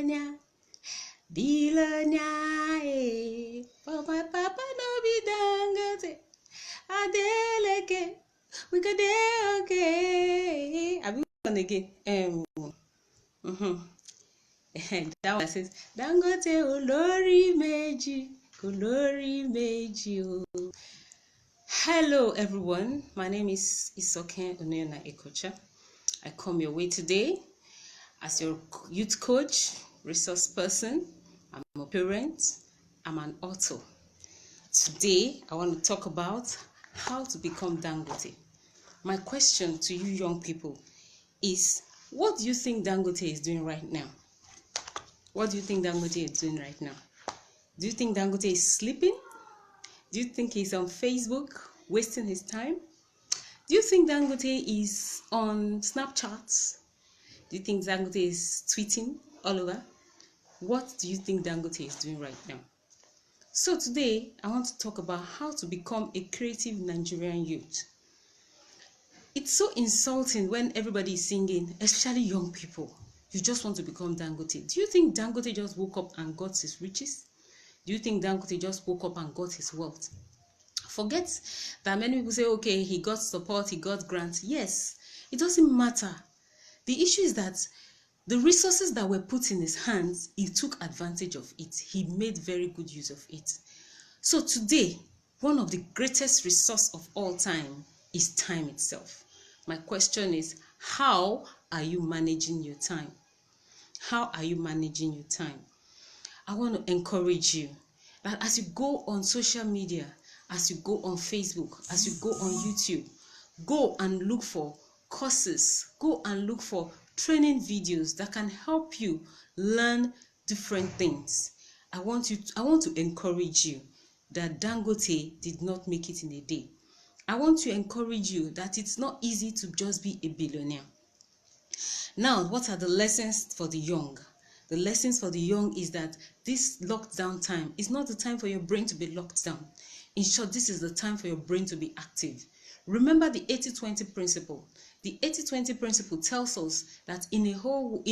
billionaire, billionaire. But my papa no be Dangote. Adeleke, we could do okay. Have you done again? That one says Dangote olórí méjì o. Hello everyone, my name is Isoken Onyeona Ekocha. I come your way today as your youth coach, resource person. I'm a parent, I'm an author. Today I want to talk about how to become Dangote. My question to you young people is, what do you think Dangote is doing right now? What do you think Dangote is doing right now? Do you think Dangote is sleeping? Do you think he's on Facebook wasting his time? Do you think Dangote is on Snapchat? Do you think Dangote is tweeting all over? What do you think Dangote is doing right now? So today, I want to talk about how to become a creative Nigerian youth. It's so insulting when everybody is singing, especially young people. You just want to become Dangote. Do you think Dangote just woke up and got his riches? Do you think Dangote just woke up and got his wealth? Forget that many people say, okay, he got support, he got grants. Yes, it doesn't matter. The issue is that the resources that were put in his hands, he took advantage of it. He made very good use of it. So today, one of the greatest resources of all time is time itself. My question is, how are you managing your time? How are you managing your time? I want to encourage you that as you go on social media, as you go on Facebook, as you go on YouTube, go and look for courses, go and look for training videos that can help you learn different things. I want to encourage you that Dangote did not make it in a day. I want to encourage you that it's not easy to just be a billionaire. Now, what are the lessons for the young? The lessons for the young is that this lockdown time is not the time for your brain to be locked down. In short, this is the time for your brain to be active. Remember the 80-20 principle. The 80-20 principle tells us that in a whole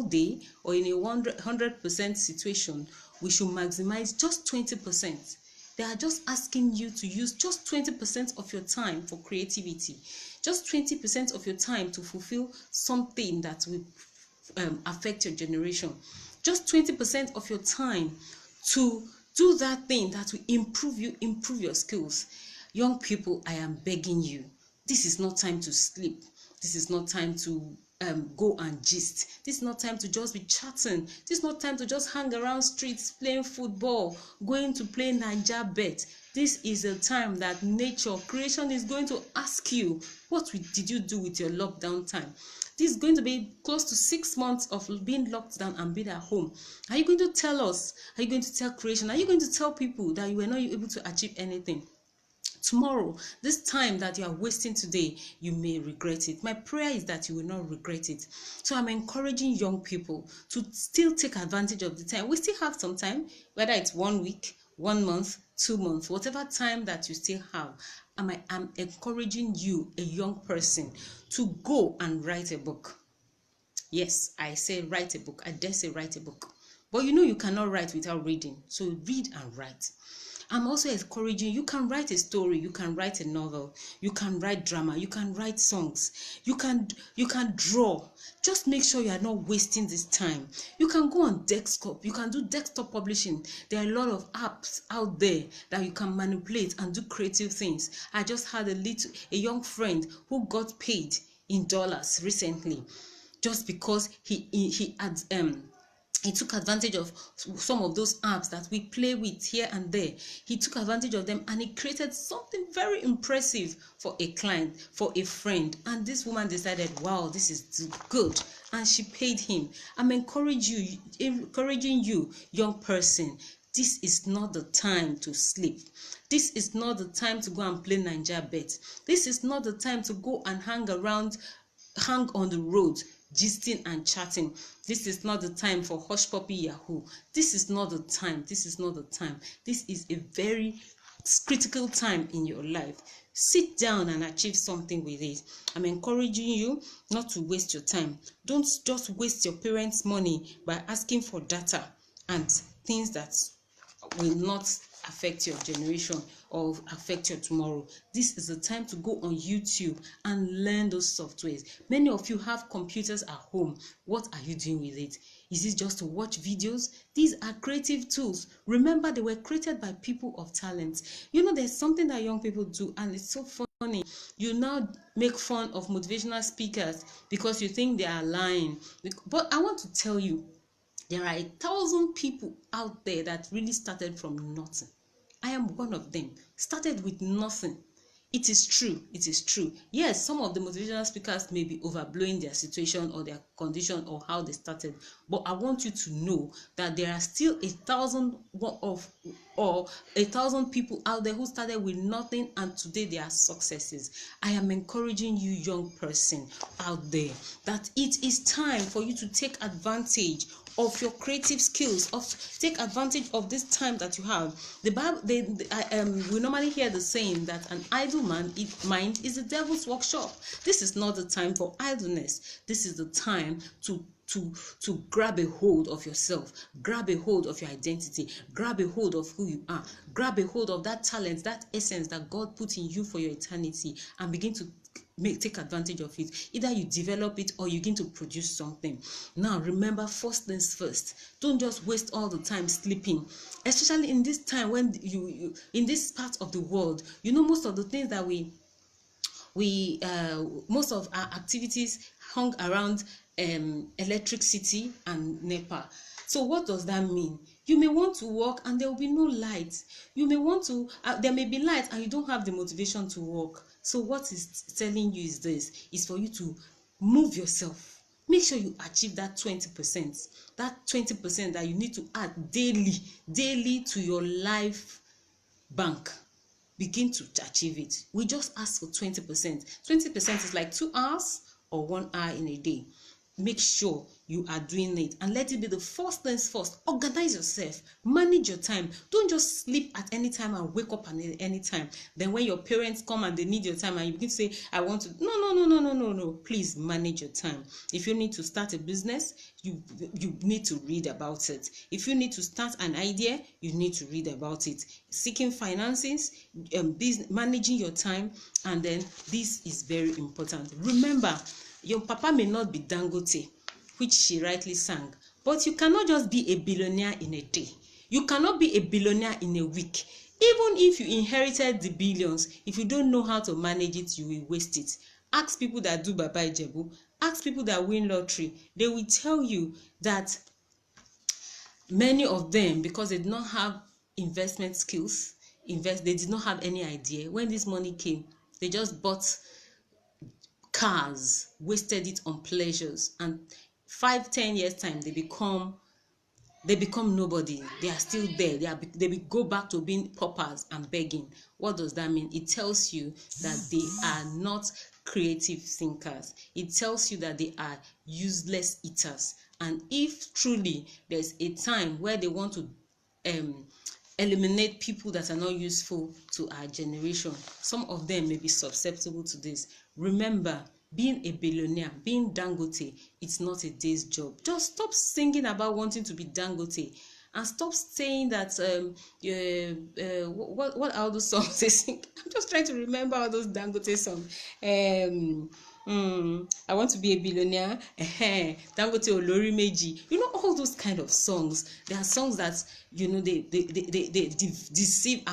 day or in a 100% situation, we should maximize just 20%. They are just asking you to use just 20% of your time for creativity, just 20% of your time to fulfill something that will affect your generation, just 20% of your time to do that thing that will improve your skills. Young people, I am begging you, this is not time to sleep. This is not time to go and gist. This is not time to just be chatting. This is not time to just hang around streets playing football, going to play Naija bet. This is a time that nature, creation is going to ask you, what did you do with your lockdown time? This is going to be close to 6 months of being locked down and being at home. Are you going to tell us? Are you going to tell creation? Are you going to tell people that you were not able to achieve anything? Tomorrow, this time that you are wasting today, you may regret it. My prayer is that you will not regret it. So I'm encouraging young people to still take advantage of the time. We still have some time, whether it's 1 week, 1 month, 2 months, whatever time that you still have. I'm encouraging you, a young person, to go and write a book. Yes, I say write a book. I dare say write a book. But you know you cannot write without reading. So read and write. I'm also encouraging you can write a story, you can write a novel, you can write drama, you can write songs, you can draw. Just make sure you are not wasting this time. You can go on desktop, you can do desktop publishing. There are a lot of apps out there that you can manipulate and do creative things. I just had a young friend who got paid in dollars recently just because he took advantage of some of those apps that we play with here and there. He took advantage of them and he created something very impressive for a client, for a friend. And this woman decided, wow, this is good. And she paid him. I'm encouraging you, young person. This is not the time to sleep. This is not the time to go and play Naija bet. This is not the time to go and hang on the road, gisting and chatting. This is not the time for hush puppy yahoo. This is not the time. This is not the time. This is a very critical time in your life. Sit down and achieve something with it. I'm encouraging you not to waste your time. Don't just waste your parents' money by asking for data and things that will not affect your generation or affect your tomorrow. This is the time to go on YouTube and learn those softwares. Many of you have computers at home. What are you doing with it? Is it just to watch videos? These are creative tools. Remember, they were created by people of talent. You know, there's something that young people do, and it's so funny. You now make fun of motivational speakers because you think they are lying. But I want to tell you, there are 1,000 people out there that really started from nothing. I am one of them. Started with nothing. It is true. It is true. Yes, some of the motivational speakers may be overblowing their situation or their condition or how they started. But I want you to know that there are still 1,000 people out there who started with nothing, and today they are successes. I am encouraging you, young person out there, that it is time for you to take advantage of your creative skills, take advantage of this time that you have. The Bible, we normally hear the saying that an idle mind is the devil's workshop. This is not the time for idleness. This is the time to grab a hold of yourself, grab a hold of your identity, grab a hold of who you are, grab a hold of that talent, that essence that God put in you for your eternity, and begin to take advantage of it. Either you develop it or you begin to produce something. Now remember, first things first. Don't just waste all the time sleeping, especially in this time when you in this part of the world. You know, most of the things that most of our activities hung around electricity and NEPA. So what does that mean? You may want to work and there will be no light. You may want to, there may be light and you don't have the motivation to work. So what is telling you is this, is for you to move yourself. Make sure you achieve that 20%. That 20% that you need to add daily to your life bank. Begin to achieve it. We just ask for 20%. 20% is like 2 hours or 1 hour in a day. Make sure you are doing it, and let it be the first things first. Organize yourself, manage your time. Don't just sleep at any time and wake up at any time. Then when your parents come and they need your time and you begin to say, I want to, no. Please manage your time. If you need to start a business, you need to read about it. If you need to start an idea, you need to read about it. Seeking finances, managing your time, and then this is very important. Remember, your papa may not be Dangote, which she rightly sang, but you cannot just be a billionaire in a day. You cannot be a billionaire in a week. Even if you inherited the billions, if you don't know how to manage it, you will waste it. Ask people that do Baba Ijebu, ask people that win lottery. They will tell you that many of them, because they did not have investment skills, they did not have any idea. When this money came, they just bought cars, wasted it on pleasures, and 5-10 years time they become nobody. They are still there. They will go back to being paupers and begging. What does that mean? It tells you that they are not creative thinkers. It tells you that they are useless eaters. And if truly there's a time where they want to eliminate people that are not useful to our generation, some of them may be susceptible to this. Remember, being a billionaire, being Dangote, it's not a day's job. Just stop singing about wanting to be Dangote, and stop saying that what are those songs they sing? I'm just trying to remember all those Dangote songs. I want to be a billionaire. Dangote Olori Meji. You know, all those kind of songs. There are songs that, you know, they deceive our